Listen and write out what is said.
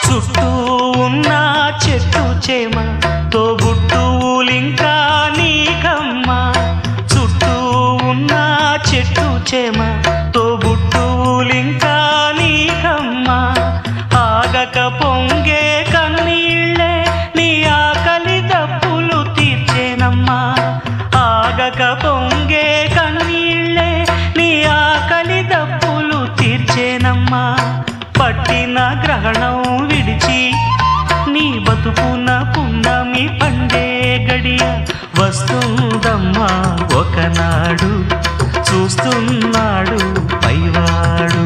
చుట్టూ ఉన్న చెట్టు చేమ తోబుట్టువులింకా నీకమ్మా. చుట్టూ ఉన్న చెట్టు చేమ తోబుట్టువులింకా నీకమ్మా. ఆగక పొంగే కన్నీళ్ళే నీ ఆకలి దప్పులు తీర్చేనమ్మా. ఆగక పొంగే కన్నీళ్ళే నీ ఆకలి దప్పులు తీర్చేనమ్మా. పట్టిన గ్రహణం విడిచి నీ బతుకున పున్నమి పండే గడియ వస్తుందమ్మా ఒకనాడు, చూస్తున్నాడు పైవాడు.